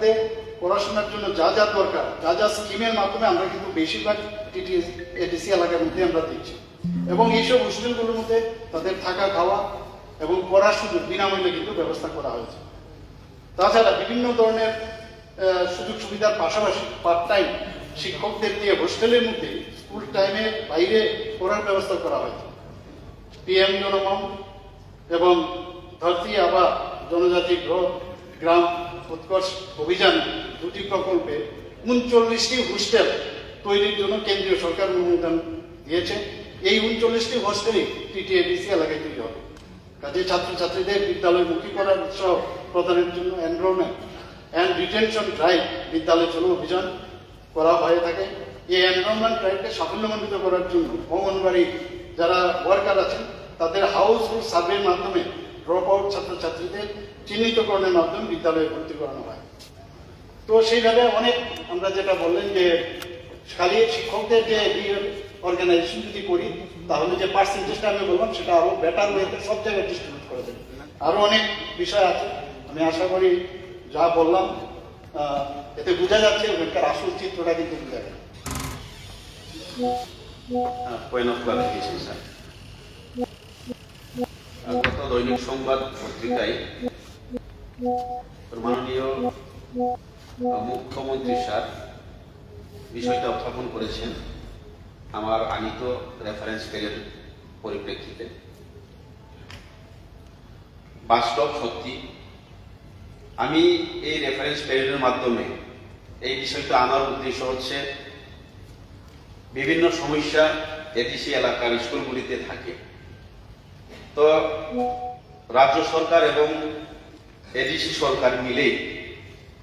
মধ্যে পড়াশোনার জন্য যা যা দরকার, যা যা স্কিমের মাধ্যমে আমরা কিন্তু বেশিরভাগ এডিসি এলাকার মধ্যে আমরা দিচ্ছি, এবং এইসব হোস্টেলগুলোর মধ্যে তাদের থাকা খাওয়া এবং পড়ার সুযোগ বিনামূল্যে কিন্তু ব্যবস্থা করা হয়েছে। তাছাড়া বিভিন্ন ধরনের সুযোগ সুবিধার পাশাপাশি পার্ট টাইম শিক্ষকদের দিয়ে হোস্টেলের মধ্যে স্কুল টাইমে বাইরে পড়ার ব্যবস্থা করা হয়েছে। PM জনমন এবং ধরতি আবা জনজাতি গ্রাম উৎকর্ষ অভিযান দুটি প্রকল্পে 39টি হোস্টেল তৈরির জন্য কেন্দ্রীয় সরকার অনুমোদন দিয়েছে। এই 39টি হোস্টেলই TTADC এলাকায় তৈরি হবে। কাজে ছাত্রছাত্রীদের বিদ্যালয়মুখী করার উৎসাহ প্রদানের জন্য এনরোলমেন্ট অ্যান্ড রিটেনশন ড্রাইভ বিদ্যালয় চলো অভিযান করা হয়ে থাকে। এই এনরোলমেন্ট ড্রাইভকে সাফল্যমণ্ডিত করার জন্য অঙ্গনবাড়ি যারা ওয়ার্কার আছেন তাদের হাউস হোল্ড সার্ভের মাধ্যমে ড্রপ আউট ছাত্রছাত্রীদের চিহ্নিতকরণের মাধ্যমে বিদ্যালয়ে ভর্তি করানো হয়। তো সেইভাবে অনেক আমরা যেটা বললেন যে খালি শিক্ষকদের যে অর্গানাইজেশন যদি করি তাহলে যে পার্সেন্টেজটা আমি বললাম সেটা আরো বেটার ওয়েতে সব জায়গায় ডিস্ট্রিবিউট করে দেবে। আরো অনেক বিষয় আছে, আমি আশা করি যা বললাম এতে বোঝা যাচ্ছে ওখানকার আসল চিত্রটা কিন্তু বোঝা যায়। গত দৈনিক সংবাদ পত্রিকায় মাননীয় মুখ্যমন্ত্রী স্যার বিষয়টা উত্থাপন করেছেন আমার আনিত রেফারেন্স পেজের পরিপ্রেক্ষিতে। বাস্তব সত্যি আমি এই রেফারেন্স পেজের মাধ্যমে এই বিষয়টা আনার উদ্দেশ্য হচ্ছে বিভিন্ন সমস্যা এডিসি এলাকার স্কুলগুলিতে থাকে। তো রাজ্য সরকার এবং এডিসি সরকার মিলে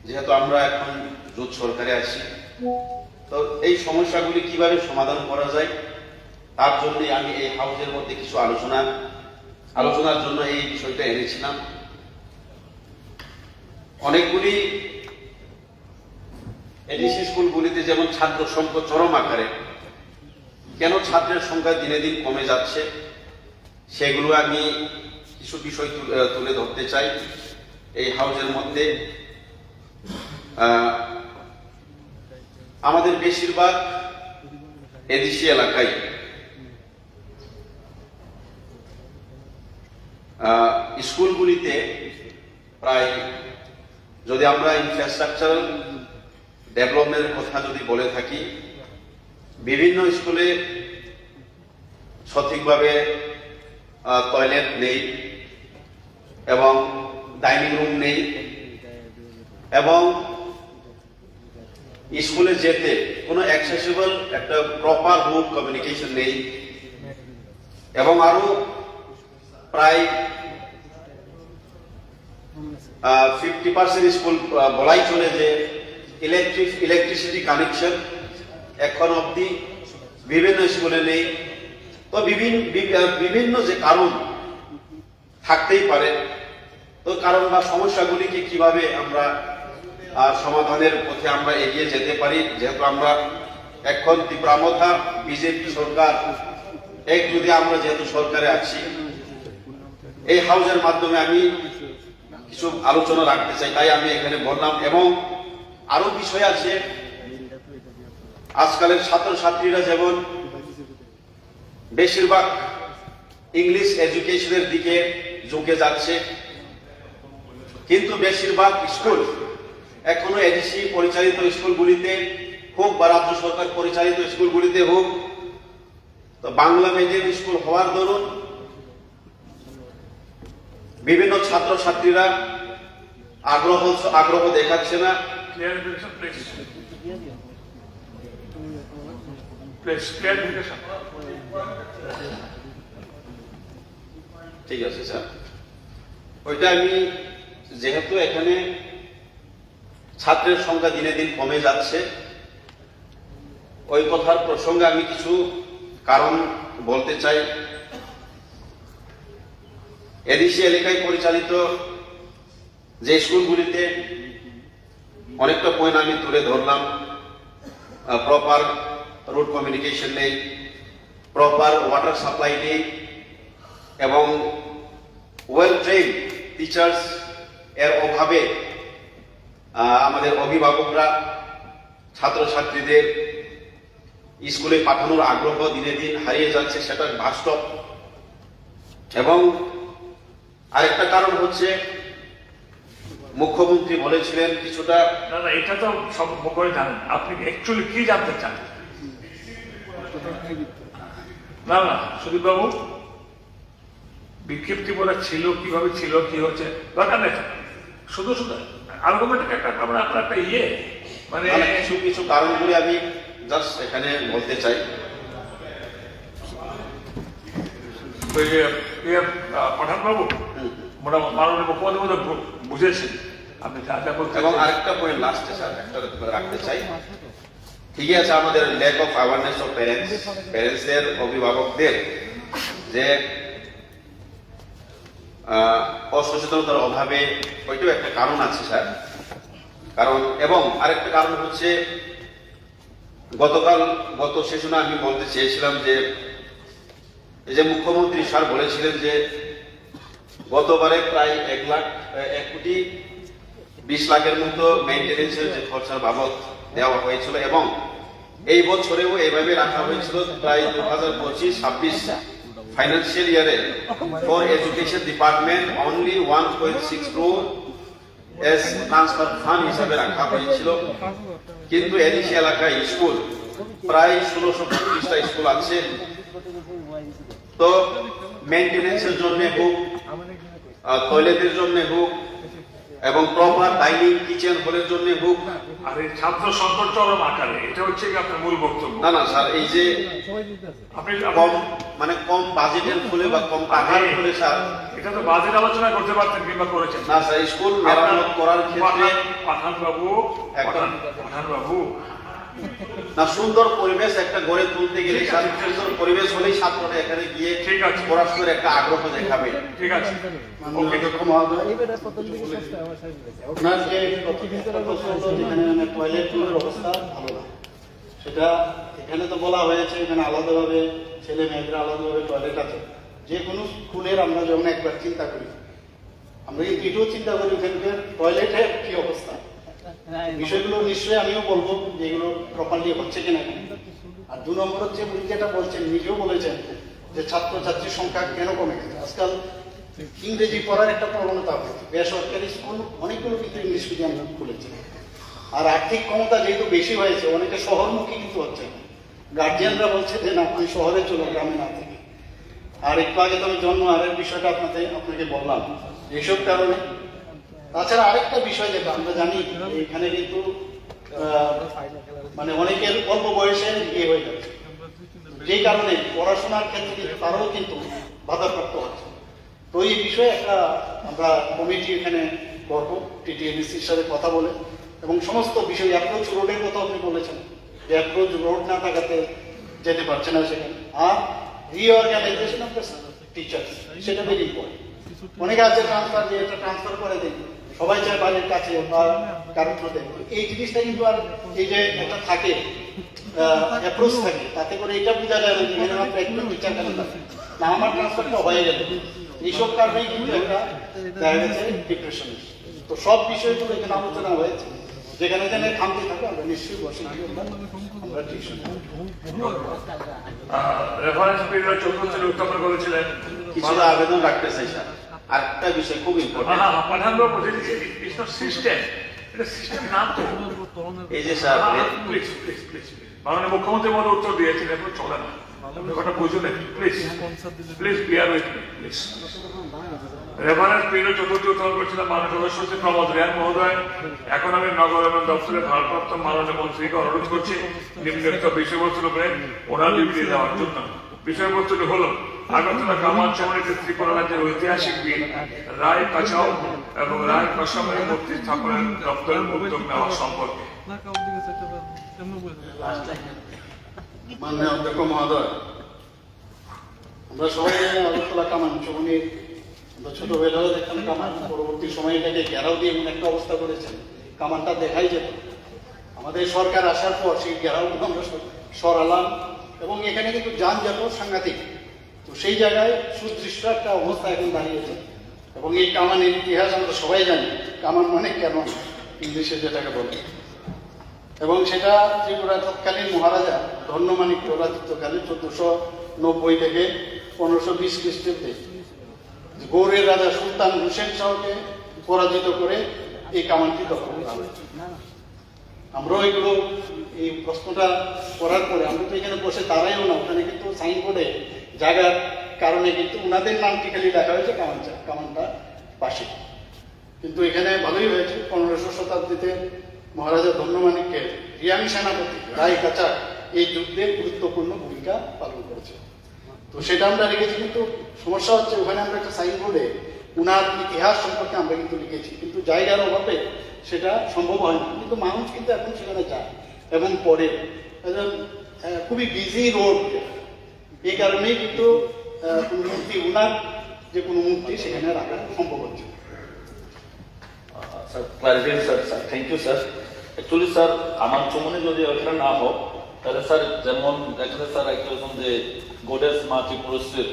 যেহেতু আমরা এখন জোট সরকারে আছি, তো এই সমস্যাগুলি কিভাবে সমাধান করা যায় তার জন্য আমি এই হাউসের মধ্যে কিছু আলোচনার জন্য এই বিষয়টা এনেছিলাম। অনেকগুলি এডিসি স্কুলগুলিতে যেমন ছাত্র সংখ্যা চরম আকারে, কেন ছাত্রের সংখ্যা দিনে দিন কমে যাচ্ছে সেগুলো আমি কিছু বিষয় তুলে ধরতে চাই এই হাউসের মধ্যে। আমাদের বেশিরভাগ এডিসি এলাকায় স্কুলগুলিতে প্রায়, যদি আমরা ইনফ্রাস্ট্রাকচারাল ডেভেলপমেন্টের কথা যদি বলে থাকি, বিভিন্ন স্কুলে সঠিকভাবে টয়লেট নেই এবং ডাইনিং রুম নেই, এবং স্কুলে যেতে কোনো অ্যাক্সেসিবল একটা প্রপার রুট কমিউনিকেশন নেই, এবং আরো প্রায় 50% স্কুল বলাই চলে যে ইলেকট্রিসিটি কানেকশন এখন অবধি বিভিন্ন স্কুলে নেই। তো বিভিন্ন যে কারণ থাকতেই পারে, তো কারণ বা সমস্যাগুলিকে কিভাবে আমরা সমাধানের পথে আমরা এগিয়ে যেতে পারি, যেহেতু আমরা এখন তীব্রামথা বিজেপি সরকার যদি আমরা যেহেতু সরকারে আছি, এই হাউসের মাধ্যমে আমি কিছু আলোচনা রাখতে চাই, তাই আমি এখানে বললাম। এবং আরো বিষয় আছে, আজকালের ছাত্রছাত্রীরা যেমন বেশিরভাগ ইংলিশ এডুকেশনের দিকে ঝুঁকে যাচ্ছে, কিন্তু বেশিরভাগ স্কুল এখনো এডিসি পরিচালিত স্কুলগুলিতে হোক বা রাজ্য সরকার পরিচালিত স্কুলগুলিতে হোক, তো বাংলা মিডিয়াম স্কুল হওয়ার দরুন বিভিন্ন ছাত্রছাত্রীরা আগ্রহ দেখাচ্ছে না। ঠিক আছে স্যার, ওইটা আমি যেহেতু এখানে ছাত্রের সংখ্যা দিনে দিন কমে যাচ্ছে, ওই কথার প্রসঙ্গে আমি কিছু কারণ বলতে চাই। এডিসি এলাকায় পরিচালিত যে স্কুলগুলিতে অনেকটা পয়েন্ট আমি তুলে ধরলাম, প্রপার রুট কমিউনিকেশন নেই, প্রপার ওয়াটার সাপ্লাই নেই, এবং ওয়েল ট্রেন টিচার্স এর অভাবে আমাদের অভিভাবকরা ছাত্রছাত্রীদের স্কুলে পাঠানোর আগ্রহ দিনে দিন হারিয়ে যাচ্ছে, সেটা বাস্তব। এবং আরেকটা কারণ হচ্ছে মুখ্যমন্ত্রী বলেছিলেন কিছুটা, না না, এটা তো সব করে জানেন, আপনি অ্যাকচুয়ালি কি জানতে চান? না না সুদীপ বাবু, বিক্ষিপ্তি বলা ছিল, কিভাবে ছিল, কি হচ্ছে দরকার নেই। শুধু শুধু আর্গুমেন্টের একটা আপনার একটা মানে কিছু কিছু কারণগুলি আমি জাস্ট এখানে বলতে চাই। পাঠান বাবু মোটামুটি মাননীয় মুখ্যমন্ত্রী বুঝেছেন আপনি যা যা বলতে। এবং আরেকটা পয়েন্ট লাস্টে স্যার একটা রাখতে চাই, ঠিকই আছে আমাদের ল্যাক অফ অ্যাওয়ারনেস অফ প্যারেন্টসদের, অভিভাবকদের যে অসচেতনতার অভাবে, ওইটাও একটা কারণ আছে স্যার। কারণ এবং আরেকটা কারণ হচ্ছে গত সেশনে আমি বলতে চেয়েছিলাম যে এই যে মুখ্যমন্ত্রী স্যার বলেছিলেন যে গতবারে প্রায় 1,20,00,000-এর মতো মেইনটেনেন্সের যে খরচার বাবদ দেওয়া হয়েছিল, এবং এই বছরেও এইভাবে রাখা হয়েছিল প্রায় 2025-26 ফাইন্যান্সিয়াল ইয়ারে for education department only 1.6 crore S transfer fund হিসাবে রাখা হয়েছিল। কিন্তু এডিসি এলাকায় স্কুল প্রায় 1625টা স্কুল আছে, তো মেইনটেনেন্সের জন্য হোক, টয়লেটের জন্য হোক, এবং প্রপার ডাইনিং কিচেন হলের জন্য হোক। আর এই ছাত্র সংকট চরম আকারে, এটা হচ্ছে কি আপনার মূল বক্তব্য? না না স্যার, এই যে আপনি কম বাজেটের ফলে বা কম টাকার ফলে স্যার, এটা তো বাজেট আলোচনা করতে পারতেন কিংবা করেছেন না স্যার, স্কুল মেরামত করার ক্ষেত্রে পাঠান বাবু না, সুন্দর পরিবেশ একটা গড়ে তুলতে গেলে স্যার, সুন্দর পরিবেশ হলেই ছাত্ররা এখানে গিয়ে ঠিক আছে, পড়াশোনার একটা আগ্রহ দেখাবে। ঠিক আছে। মাননীয় অধ্যক্ষ মহোদয়, আপনার যে একটা প্রশ্ন হলো যেখানে টয়লেটগুলোর অবস্থা ভালো না, সেটা এখানে তো বলা হয়েছে এখানে আলাদাভাবে ছেলে মেয়েদের আলাদাভাবে টয়লেট আছে। যে কোনো স্কুলের আমরা যখন একবার চিন্তা করি, আমরা কিন্তু এটাও চিন্তা করি ওখানকার টয়লেটের কি অবস্থা। বিষয়গুলো নিশ্চয়ই আমিও বলবো যে এগুলো প্রপারলি হচ্ছে কিনা। আর 2 নম্বর হচ্ছে উনি যেটা বলছেন, নিজেও বলেছেন যে ছাত্রছাত্রীর সংখ্যা কেন কমে গেছে। আজকাল ইংরেজি পড়ার একটা প্রবণতা হয়েছে, বেসরকারি স্কুল অনেকগুলো কিন্তু ইংলিশ মিডিয়াম খুলেছে। আর আর্থিক ক্ষমতা যেহেতু বেশি হয়েছে, অনেকে শহরমুখী কিন্তু হচ্ছে, গার্জিয়ানরা বলছে যে না আমি শহরে চলো, গ্রামে না থেকে। আর একটু আগে তো আমি জন্ম হারের বিষয়টা আপনাকে বললাম, এসব কারণে। তাছাড়া আরেকটা বিষয় যেটা আমরা জানি, এখানে কিন্তু মানে অনেকের অল্প বয়সে বিয়ে হয়ে যাচ্ছে, যেই কারণে পড়াশোনার ক্ষেত্রে কিন্তু তারাও কিন্তু বাধাপ্রাপ্ত হচ্ছে। তো এই বিষয়ে একটা আমরা কমিটি এখানে করবো, টিটিএমসির সাথে কথা বলে, এবং সমস্ত বিষয় অ্যাপ্রোচ রোডের কথা আপনি বলেছেন যে অ্যাপ্রোচ রোড না থাকাতে যেতে পারছে না সেখানে। আর রিঅর্গানাইজেশন অফ দ্য টিচার্স, সেটা ভেরি ইম্পর্টেন্ট। অনেকে আছে ট্রান্সফার দিয়ে এটা ট্রান্সফার করে দেয়, সবাই চায় বাড়ির কাছে বা কারোর থ্রুতে। এই জিনিসটা কিন্তু আর এই যে একটা থাকে অ্যাপ্রোচ থাকে, তাতে করে এটা বোঝা যায় না যে এখানে মাত্র একজন টিচার কেন থাকে না, আমার ট্রান্সফারটা হয়ে গেল। এইসব কারণেই কিন্তু একটা দেখা গেছে ডিপ্রেশন। তো সব বিষয়গুলো এখানে আলোচনা হয়েছে, যেখানে যেখানে খামতি থাকে আমরা নিশ্চয়ই বসে আমরা ঠিক রেফারেন্স পিরিয়ড 14 উত্থাপন করেছিলেন। কিছু আবেদন রাখতে চাই স্যার, আরেকটা বিষয় খুব ইম্পর্টেন্ট, পাঠান বাবু সিস্টেম, এটা সিস্টেম না তো। এই যে স্যার প্লিজ প্লিজ প্লিজ, মাননীয় মুখ্যমন্ত্রী মধ্যে উত্তর দিয়েছেন, এখন চলে না, কথা বুঝুন please please, beer with me please. Reference period 14 উত্থাপন করেছিলাম মাননীয় সদস্য প্রমোদ রিয়ান মহোদয়। এখন আমি নগর এবং দপ্তরের ভারপ্রাপ্ত মাননীয় মন্ত্রীকে অনুরোধ করছি নিম্নলিখিত বিষয়বস্তুর উপরে ওনার বিবৃতি দেওয়ার জন্য। বিষয়বস্তুটি হলো আগরতলা কামান চমড়িতে ত্রিপুরা রাজ্যের ঐতিহাসিক বিল রায় কাছাও এবং রায় কাছামের মূর্তি স্থাপনের দপ্তরের উদ্যোগ নেওয়া সম্পর্কে। মাননীয় অধ্যক্ষ মহোদয়, আমরা সবাই জানি আগরতলা কামান চমনির, আমরা ছোটবেলাও দেখতাম কামান, পরবর্তী সময়ে এটাকে ঘেরাও দিয়ে এমন একটা অবস্থা করেছেন কামানটা দেখাই যেত। আমাদের সরকার আসার পর সেই ঘেরাওগুলো আমরা সরালাম, এবং এখানে কিন্তু যানজট সাংঘাতিক। তো সেই জায়গায় সুদৃশ্য একটা অবস্থা এখন দাঁড়িয়েছে। এবং এই কামানের ইতিহাস আমরা সবাই জানি, কামান মানে কেন। ইংলিশে যেটাকে বলে, এবং সেটা ত্রিপুরা তৎকালীন মহারাজা ধন্যমাণিক্য রাজত্বকালে 1490 থেকে 1520 খ্রিস্টাব্দে গৌড়ের রাজা সুলতান হুসেন শাহকে পরাজিত করে এই কামানটি দখল করা হয়। আমরাও এগুলো এই প্রশ্নটা করার পরে আমরা তো এখানে বসে দাঁড়াইও না, ওখানে কিন্তু সাইনবোর্ডে জায়গার কারণে কিন্তু ওনাদের নামটি খালি লেখা হয়েছে কামানটা পাশে। কিন্তু এখানে ভালোই হয়েছে, 1500 শতাব্দীতে মহারাজা ধন্যমাণিক্যের রিয়াং সেনাপতি রায় কাচাক এই যুদ্ধে গুরুত্বপূর্ণ ভূমিকা পালন করেছে। তো সেটা আমরা লিখেছি, কিন্তু সমস্যা হচ্ছে ওখানে আমরা একটা সাইনবোর্ডে উনার ইতিহাস সম্পর্কে আমরা কিন্তু লিখেছি, কিন্তু জায়গার অভাবে সেটা সম্ভব হয় না। কিন্তু মানুষ কিন্তু এখন সেখানে যায় এবং পড়ে, খুবই বিজি রোড, এই কারণেই কিন্তু কোনো মূর্তি উনার যে কোনো মূর্তি সেখানে রাখা সম্ভব হচ্ছে। Sir clarification sir, sir thank you sir. Actually sir আমার চমনে যদি ওখানে না হোক তাহলে স্যার যেমন এখানে স্যার একরকম যে গোডেস মা ত্রিপুরেশ্বর,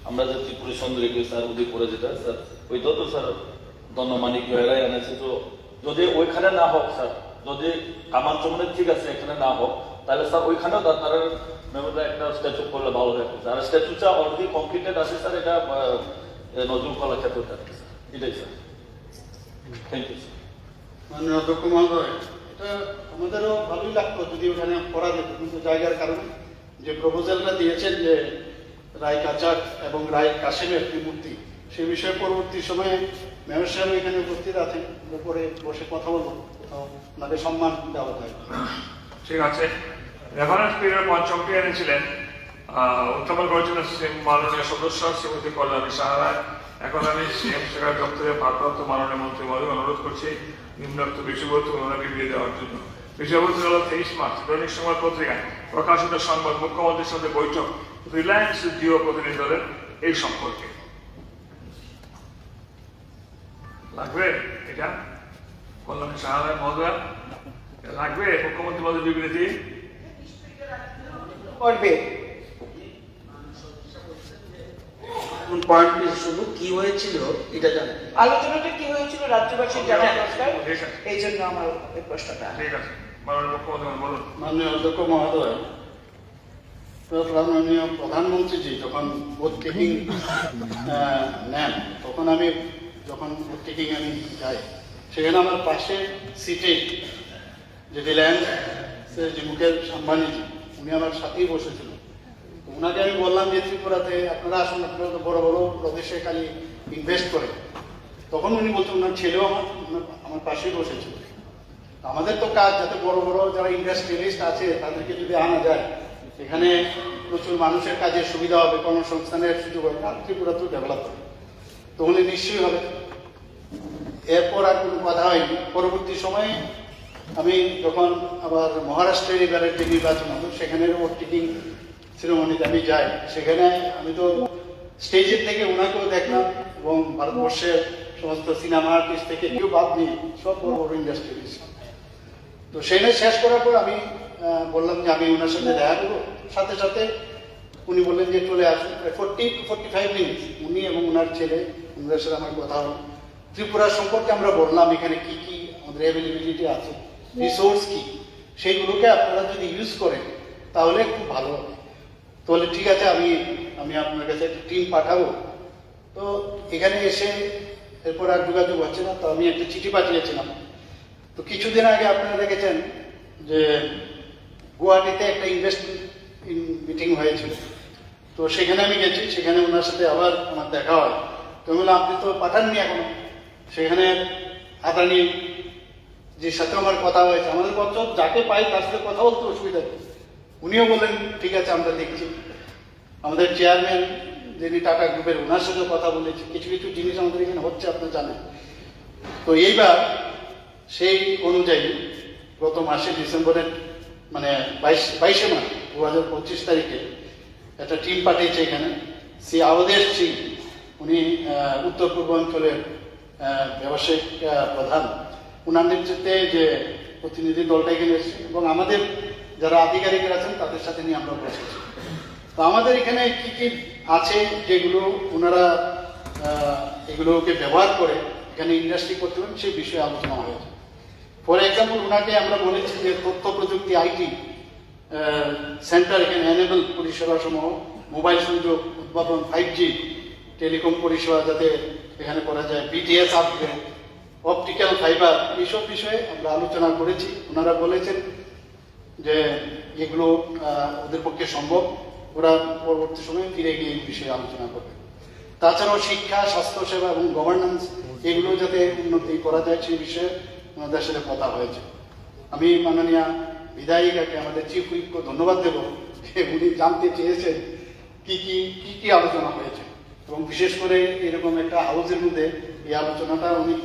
আমরা যে ত্রিপুরের সুন্দরী করি স্যার উদয়পুরে যেটা স্যার, ওইটাও তো স্যার ধন্যমাণিক্য এরাই এনেছে। তো যদি ওইখানে না হোক স্যার, যদি আমার চমনে ঠিক আছে এখানে না হোক, তাহলে স্যার ওইখানেও তার মেমোরিয়াল একটা স্ট্যাচু করলে ভালো হয়। আর স্ট্যাচুটা অলরেডি কমপ্লিটেড আছে স্যার, এটা নজরুল কলাক্ষেত্রে থাকে স্যার, এটাই স্যার। Thank you sir. মাননীয় অধ্যক্ষ মহোদয়, এটা আমাদেরও ভালোই লাগতো যদি ওখানে করা যেত, কিন্তু জায়গার কারণে যে প্রপোজালটা দিয়েছেন যে রায় কাচাক এবং রায় কাশেমের ত্রিমূর্তি, সে বিষয়ে পরবর্তী সময়ে মেয়র সাহেব এখানে উপস্থিত আছেন, পরে বসে কথা বলবো, ওনাকে সম্মান দেওয়া যায়। ঠিক আছে। রেফারেন্স পিরিয়ড পঞ্চমটি এনেছিলেন, উত্থাপন করেছিলেন মাননীয় সদস্য শ্রীমতী কল্যাণী সাহারায়। এখন আমি সিএম সেক্রেটারি দপ্তরের ভারপ্রাপ্ত মাননীয় মন্ত্রী মহোদয় অনুরোধ করছি নিম্নোক্ত বিষয়বস্তু ওনাকে দিয়ে দেওয়ার জন্য। বিষয়বস্তু হল 23 মার্চ দৈনিক সংবাদ পত্রিকায় প্রকাশিত সংবাদ মুখ্যমন্ত্রীর সাথে বৈঠক রিলায়েন্স জিও প্রতিনিধি দলের এই সম্পর্কে। লাগবে এটা কল্যাণী সাহারায় মহোদয়, লাগবে মুখ্যমন্ত্রী মহোদয় বিবৃতি করবে। পয়েন্ট শুধু কি হয়েছিল এটা জানেন, আলোচনাটা কি হয়েছিল রাজ্যবাসীর জানা দরকার, এই জন্য আমার এই প্রশ্নটা। ঠিক আছে, মাননীয় মুখ্যমন্ত্রী বলুন। মাননীয় অধ্যক্ষ মহোদয়, মাননীয় প্রধানমন্ত্রীজি যখন ভোট টেকিং নেন, তখন আমি যখন ভোট টেকিং আমি যাই, সেখানে আমার পাশে সিটে যে রিলায়েন্সের যে মুকেশ আম্বানিজি, উনি আমার সাথেই বসেছিলেন। ওনাকে আমি বললাম যে ত্রিপুরাতে আপনারা আসুন, আপনারা তো বড় বড় প্রদেশে খালি ইনভেস্ট করে। তখন উনি বলছেন ওনার ছেলেও আমার পাশেই বসেছিল। আমাদের তো কাজ যাতে বড় বড় যারা ইন্ডাস্ট্রিয়ালিস্ট আছে তাদেরকে যদি আনা যায়, এখানে প্রচুর মানুষের কাজের সুবিধা হবে, কর্মসংস্থানের সুযোগ হবে, আর ত্রিপুরা তো ডেভেলপ হবে, তো উনি নিশ্চয়ই হবে। এরপর আর কোনো কথা হয়নি। পরবর্তী সময়ে আমি যখন আবার মহারাষ্ট্রের এবারের যে নির্বাচন হলো, সেখানে ভোট টেকিং সেরেমনিতে আমি যাই, সেখানে আমি তো স্টেজের থেকে ওনাকেও দেখলাম এবং ভারতবর্ষের সমস্ত সিনেমা আর্টিস্ট থেকে কেউ বাদ নিয়ে সব বড় বড় ইন্ডাস্ট্রিয়ালিস্ট। তো সেখানে শেষ করার পর আমি বললাম যে আমি ওনার সাথে দেখা করবো, সাথে সাথে উনি বললেন যে চলে আসুন। 40 to 45 মিনিট উনি এবং ওনার ছেলে, ওনাদের সাথে আমার কথা হলো। ত্রিপুরার সম্পর্কে আমরা বললাম এখানে কি কি আমাদের অ্যাভেলেবিলিটি আছে, রিসোর্স কি, সেইগুলোকে আপনারা যদি ইউজ করেন তাহলে খুব ভালো হবে। তাহলে ঠিক আছে, আমি আপনার কাছে একটা টিম পাঠাবো। তো এখানে এসে এরপর আর যোগাযোগ হচ্ছে না, তো আমি একটা চিঠি পাঠিয়েছিলাম। তো কিছুদিন আগে আপনারা দেখেছেন যে গুয়াহাটিতে একটা ইনভেস্টমেন্ট মিটিং হয়েছিল, তো সেখানে আমি গেছি, সেখানে ওনার সাথে আবার আমার দেখা হয়। তো আমি বললাম আপনি তো পাঠাননি এখনো। সেখানে আদানি যে সাথে আমার কথা হয়েছে, আমাদের কত যাকে পাই তার সাথে কথা বলতে অসুবিধা নেই। উনিও বললেন ঠিক আছে আমরা দেখছি। আমাদের চেয়ারম্যান যিনি টাটা গ্রুপের, ওনার সাথে কথা বলেছি, কিছু কিছু জিনিস আমাদের এখানে হচ্ছে আপনারা জানেন। তো এইবার সেই অনুযায়ী গত মাসে ডিসেম্বরের মানে 22শে মার্চ 2025 তারিখে একটা টিম পাঠিয়েছে এখানে। শ্রী আবদেশ সিং, উনি উত্তর পূর্বাঞ্চলের ব্যবসায়িক প্রধান, ওনার নেতৃত্বে যে প্রতিনিধি দলটা এখানে এসেছে এবং আমাদের যারা আধিকারিকরা আছেন তাদের সাথে নিয়ে আমরা বসেছি। তো আমাদের এখানে কি কি আছে যেগুলো ওনারা এগুলোকে ব্যবহার করে এখানে ইন্ডাস্ট্রি করতে পারেন, সেই বিষয়ে আলোচনা হয়েছে। ফর এক্সাম্পল ওনাকে আমরা বলেছি যে তথ্য প্রযুক্তি আইটি সেন্টার এখানে এনেবল পরিষেবা সমূহ, মোবাইল সংযোগ উদ্ভাবন, 5G টেলিকম পরিষেবা যাতে এখানে করা যায়, বিটিএস আপগ্রেড, অপটিক্যাল ফাইবার, এইসব বিষয়ে আমরা আলোচনা করেছি। ওনারা বলেছেন যে এগুলো ওদের পক্ষে সম্ভব, ওরা পরবর্তী সময়ে ফিরে গিয়ে এই বিষয়ে আলোচনা করবে। তাছাড়াও শিক্ষা, স্বাস্থ্যসেবা এবং গভর্নেন্স এগুলো যাতে উন্নতি করা যায় সেই বিষয়ে ওনাদের সাথে কথা হয়েছে। আমি মাননীয় বিধায়িকাকে, আমাদের চিফ হুইপকে ধন্যবাদ দেব যে উনি জানতে চেয়েছেন কি কি কি কি আলোচনা হয়েছে, এবং বিশেষ করে এরকম একটা হাউসের মধ্যে এই আলোচনাটা উনি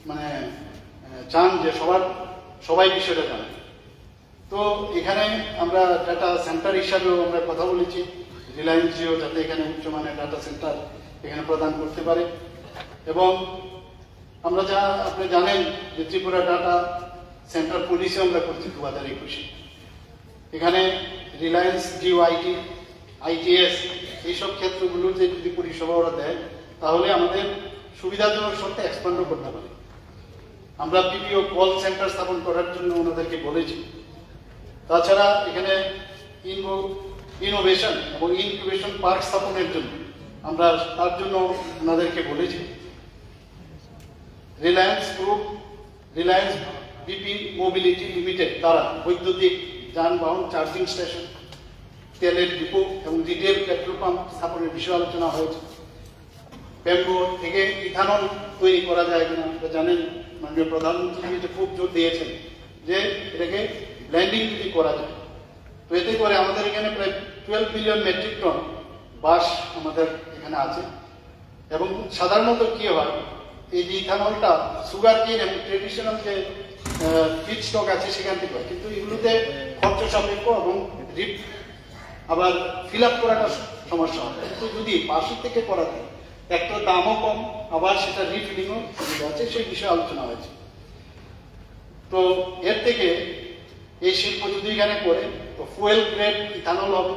মানে চান যে সবাই বিষয়টা জানে। তো এখানে আমরা ডাটা সেন্টার হিসাবেও আমরা কথা বলেছি, রিলায়েন্স জিও যাতে এখানে উচ্চমানের ডাটা সেন্টার এখানে প্রদান করতে পারে। এবং আমরা আপনি জানেন যে ত্রিপুরা ডাটা সেন্টার পলিসি আমরা করছি 2021। এখানে রিলায়েন্স জিও আইটি, আইটিএস এইসব ক্ষেত্রগুলোতে যদি পরিষেবা ওরা দেয় তাহলে আমাদের সুবিধাজনক শর্তে এক্সপান্ডও করতে পারে। আমরা পিপিও কল সেন্টার স্থাপন করার জন্য ওনাদেরকে বলেছি। তাছাড়া এখানে ইনোভেশন এবং ইনকিউবেশন পার্ক স্থাপনের জন্য আমরা তার জন্য ওনাদেরকে বলেছি। Reliance group, Reliance BP mobility limited তারা বৈদ্যুতিক যানবাহন চার্জিং স্টেশন, তেলের ডিপো এবং রিটেল পেট্রোল পাম্প স্থাপনের বিষয়ে আলোচনা হয়েছে। ব্যাম্বু থেকে ইথানল তৈরি করা যায় কিনা, আপনারা জানেন মাননীয় প্রধানমন্ত্রী যে খুব জোর দিয়েছেন যে এটাকে ব্লেন্ডিং যদি করা যায়, তো এতে করে আমাদের এখানে প্রায় 12 বিলিয়ন মেট্রিক টন বাঁশ আমাদের এখানে আছে। এবং সাধারণত কি হয়, এই যে ইথানলটা সুগার কেন এবং ট্রেডিশনাল যে ফিড স্টক আছে সেখান থেকে হয়, কিন্তু এগুলোতে খরচ সাপেক্ষ এবং আবার ফিল আপ করাটা সমস্যা হয়। কিন্তু যদি বাঁশের থেকে করা যায়, একটা দামও কম, আবার সেটা রিফিলিংও সুবিধা আছে, সেই বিষয়ে আলোচনা হয়েছে। তো এর থেকে এই শিল্প যদি এখানে করে তো ফুয়েল গ্রেড ইথানল হবে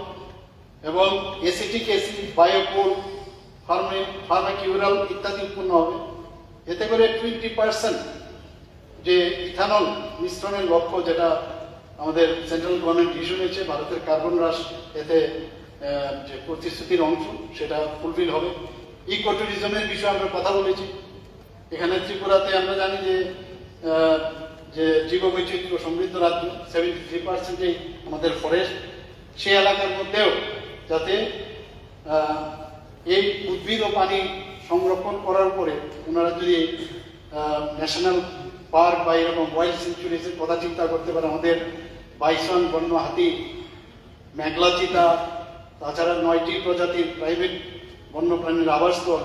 এবং এসিটিক অ্যাসিড, বায়োকোল, ফার্মাকিউরাল ইত্যাদি উৎপন্ন হবে। এতে করে 20% যে ইথানল মিশ্রণের লক্ষ্য, যেটা আমাদের সেন্ট্রাল গভর্নমেন্ট ইস্যু নিয়েছে, ভারতের কার্বন হ্রাস এতে যে প্রতিশ্রুতির অংশ, সেটা ফুলফিল হবে। ইকো ট্যুরিজমের বিষয়ে আমরা কথা বলেছি। এখানে ত্রিপুরাতে আমরা জানি যে জীববৈচিত্র্য সমৃদ্ধ রাজ্য, 73% আমাদের ফরেস্ট, সেই এলাকার মধ্যেও যাতে এই উদ্ভিদ ও পানি সংরক্ষণ করার উপরে ওনারা যদি ন্যাশনাল পার্ক বা এরকম ওয়াইল্ড সেঞ্চুরিজের কথা চিন্তা করতে পারে, আমাদের বাইসন, বন্য হাতি, মেঘলা চিতা, তাছাড়া 9টি প্রজাতির প্রাইভেট বন্যপ্রাণীর আবাসস্থল,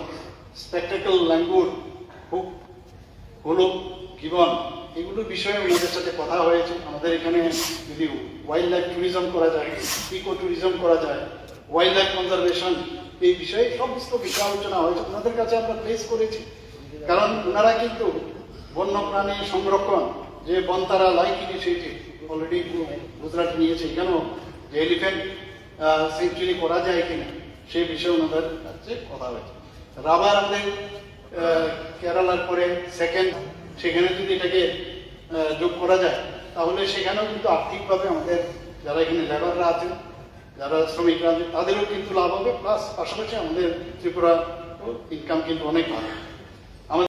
স্পেকটেকল ল্যাঙ্গুর, হলো গিবন, এগুলো বিষয়ে ওনাদের সাথে কথা হয়েছে। আমাদের এখানে যদি ওয়াইল্ড লাইফ ট্যুরিজম করা যায়, ইকো ট্যুরিজম করা যায়, ওয়াইল্ড লাইফ কনজারভেশন, এই বিষয়ে সমস্ত বিষয় আলোচনা হয়েছে। ওনাদের কাছে আমরা প্লেস করেছি, কারণ ওনারা কিন্তু বন্যপ্রাণী সংরক্ষণ যে Vantara life initiative already Gujarat নিয়েছে, কেন যে এলিফ্যান্ট সেঞ্চুরি করা যায় কিনা সেই বিষয়ে ওনাদের কাছে কথা হয়েছে। রাবার আমাদের কেরালার পরে সেকেন্ড, সেখানে যদি এটাকে যোগ করা যায় তাহলে সেখানেও কিন্তু আর্থিকভাবে আমাদের যারা এখানে লেবাররা আছেন, যারা শ্রমিকরা আছেন, তাদেরও কিন্তু লাভ হবে, প্লাস পাশাপাশি আমাদের ত্রিপুরা ইনকাম কিন্তু অনেক ভালো।